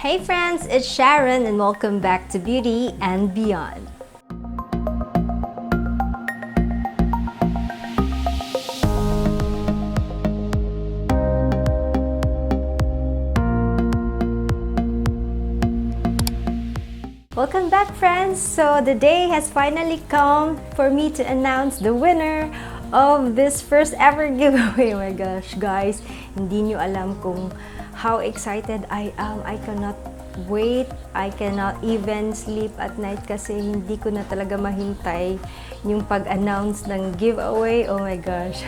Hey friends, it's Sharon and welcome back to Beauty and Beyond. Welcome back friends! So the day has finally come for me to announce the winner of this first ever giveaway. Oh my gosh guys, hindi nyo alam kung how excited I am. I cannot wait. I cannot even sleep at night kasi hindi ko na talaga mahintay yung pag-announce ng giveaway. Oh my gosh.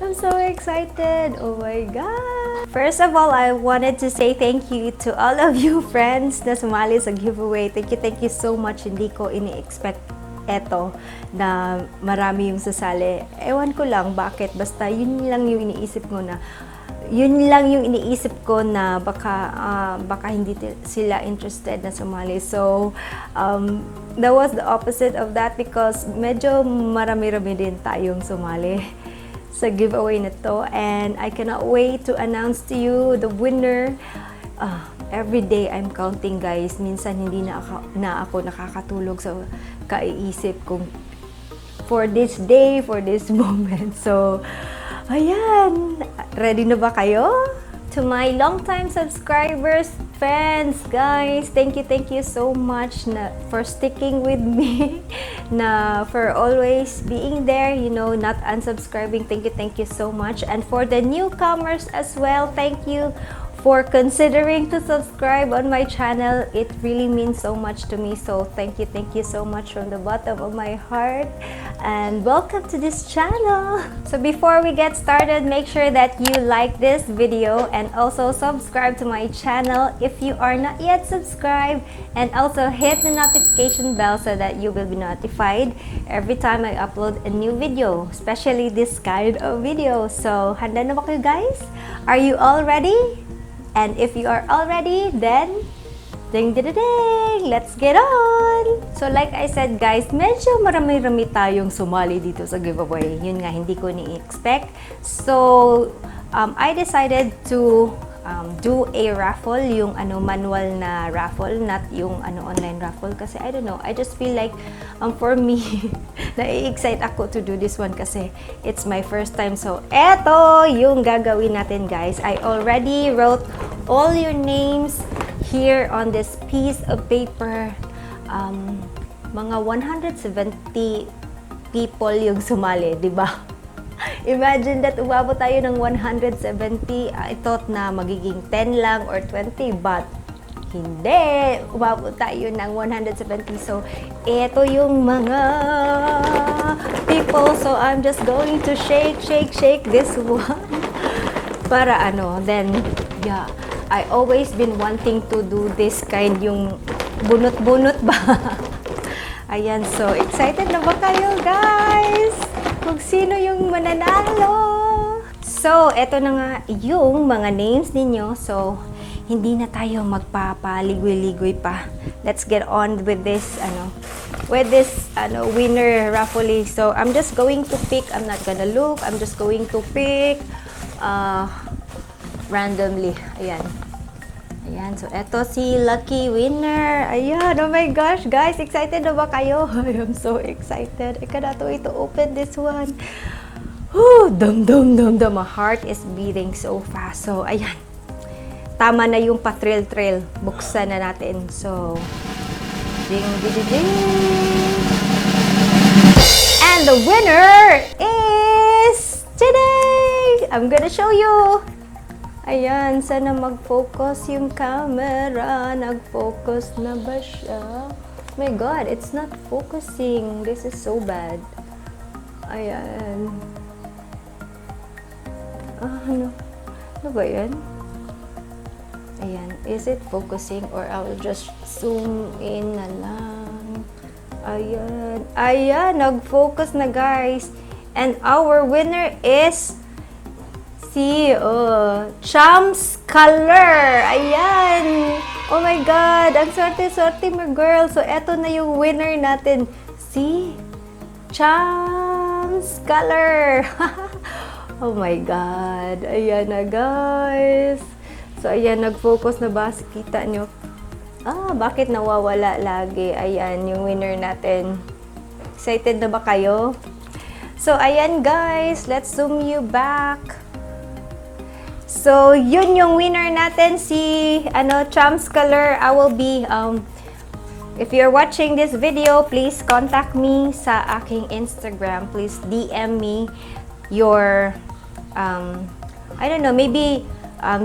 I'm so excited. Oh my God. First of all, I wanted to say thank you to all of you friends na sumali sa giveaway. Thank you so much. Hindi ko ini-expect eto na marami yung sasali. Ewan ko lang bakit. Basta yun lang yung iniisip ko na baka hindi sila interested na sumali. So, that was the opposite of that because medyo marami-rami din tayong sumali sa giveaway na to. And I cannot wait to announce to you the winner. Every day I'm counting guys. Minsan hindi na ako nakakatulog sa kaiisip kung for this day, for this moment. So, ayan, ready na ba kayo? To my long-time subscribers, fans, guys, thank you so much for sticking with me, for always being there, you know, not unsubscribing. Thank you so much. And for the newcomers as well, thank you for considering to subscribe on my channel. It really means so much to me. So thank you so much from the bottom of my heart. And welcome to this channel. So before we get started, make sure that you like this video and also subscribe to my channel if you are not yet subscribed. And also hit the notification bell so that you will be notified every time I upload a new video, especially this kind of video. So handa na ba kayo guys? Are you all ready? And if you are all ready, then ding ding ding, let's get on! So like I said guys, medyo marami-rami tayong sumali dito sa giveaway. Yun nga, hindi ko ni-expect. So, I decided to do a raffle, yung manual na raffle, not yung online raffle. Kasi I don't know, I just feel like for me, na-excite ako to do this one kasi it's my first time. So, eto yung gagawin natin guys. I already wrote all your names here on this piece of paper. Mga 170 people yung sumali, di ba? Imagine that umabot tayo ng 170. I thought na magiging 10 lang or 20, but hindi. Umabot tayo ng 170. So, ito yung mga people. So, I'm just going to shake this one. Para then, yeah. I always been wanting to do this kind, yung bunot-bunot ba? Ayan, so excited na ba kayo guys? Kung sino yung mananalo? So, eto na nga yung mga names ninyo. So, hindi na tayo magpapaligoy-ligoy pa. Let's get on with this, winner raffle. So, I'm just going to pick, I'm not gonna look, I'm just going to pick, randomly. Ayan, so eto si lucky winner. Ayan, oh my gosh, guys, excited na ba kayo? I am so excited. I cannot wait to open this one. Whew, dum. My heart is beating so fast. So, ayan. Tama na yung pa-trail. Buksan na natin. So, ding. And the winner is today. I'm gonna show you. Ayan, sana mag-focus yung camera. Nag-focus na ba siya? Oh my God, it's not focusing. This is so bad. Ayan. Ano ba yan? Ayan, is it focusing or I will just zoom in na lang? Ayan, nag-focus na guys. And our winner is si Champs Color. Ayan. Oh my God. Ang swerte mo girl. So, eto na yung winner natin. Si Champs Color. Oh my God. Ayan na guys. So, ayan, nag-focus na ba? Kita nyo? Bakit nawawala lagi? Ayan, yung winner natin. Excited na ba kayo? So, ayan guys, let's zoom you back. So, yun yung winner natin, si Champs Color. I will be, if you're watching this video, please contact me sa aking Instagram. Please DM me your, I don't know, maybe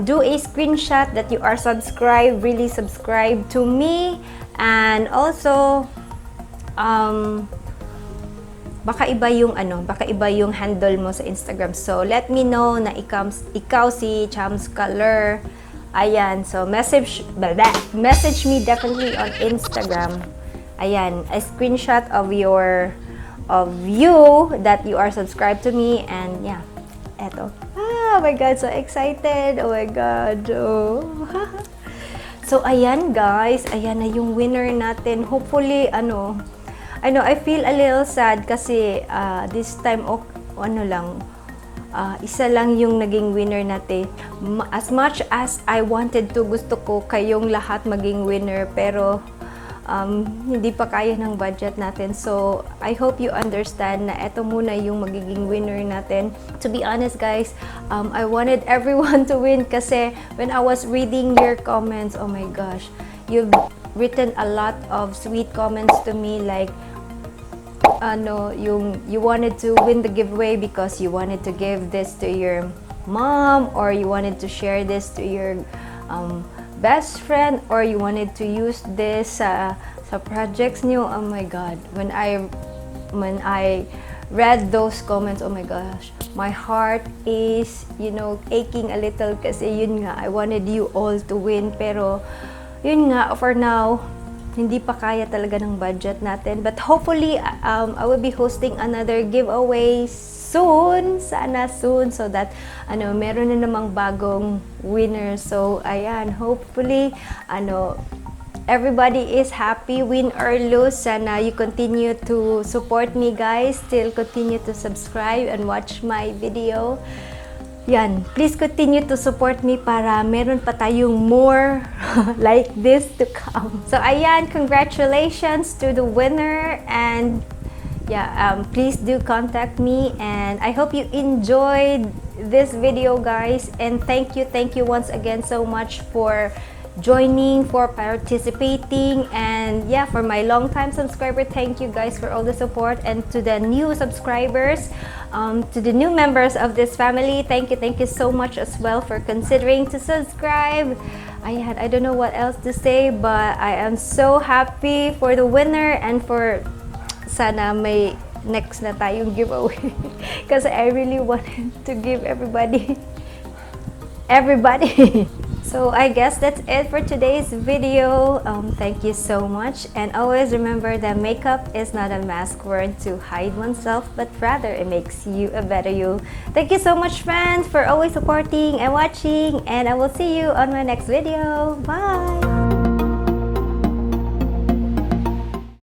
do a screenshot that you are subscribed, really subscribed to me. And also, baka iba yung handle mo sa Instagram. So, let me know na ikaw si Champs Color. Ayan, so message me definitely on Instagram. Ayan, a screenshot of you that you are subscribed to me, and yeah, eto. Oh my God, so excited. Oh my God. Oh. So, ayan guys, ayan na yung winner natin. Hopefully, I know, I feel a little sad kasi this time, isa lang yung naging winner natin. As much as I wanted to, gusto ko kayong lahat maging winner, pero hindi pa kaya ng budget natin. So, I hope you understand na eto muna yung magiging winner natin. To be honest guys, I wanted everyone to win kasi when I was reading your comments, oh my gosh, you've written a lot of sweet comments to me, like, you wanted to win the giveaway because you wanted to give this to your mom, or you wanted to share this to your best friend, or you wanted to use this sa projects niyo. Oh my God, when I read those comments, oh my gosh, my heart is, aching a little kasi yun nga, I wanted you all to win, pero yun nga, for now, hindi pa kaya talaga ng budget natin. But hopefully, I will be hosting another giveaway soon. Sana soon. So that, meron na namang bagong winner. So, ayan. Hopefully, everybody is happy, win or lose. Sana you continue to support me, guys. Still continue to subscribe and watch my video. Yan, please continue to support me para meron pa tayong more like this to come. So, ayan, congratulations to the winner, and yeah, please do contact me, and I hope you enjoyed this video, guys, and thank you once again so much for joining, for participating, and yeah, for my long-time subscriber, thank you guys for all the support, and to the new subscribers, to the new members of this family, thank you so much as well for considering to subscribe. I don't know what else to say, but I am so happy for the winner, and for sana may next na tayong giveaway kasi I really wanted to give everybody. So I guess that's it for today's video. Thank you so much, and always remember that makeup is not a mask worn to hide oneself, but rather it makes you a better you. Thank you so much, friends, for always supporting and watching, and I will see you on my next video. Bye!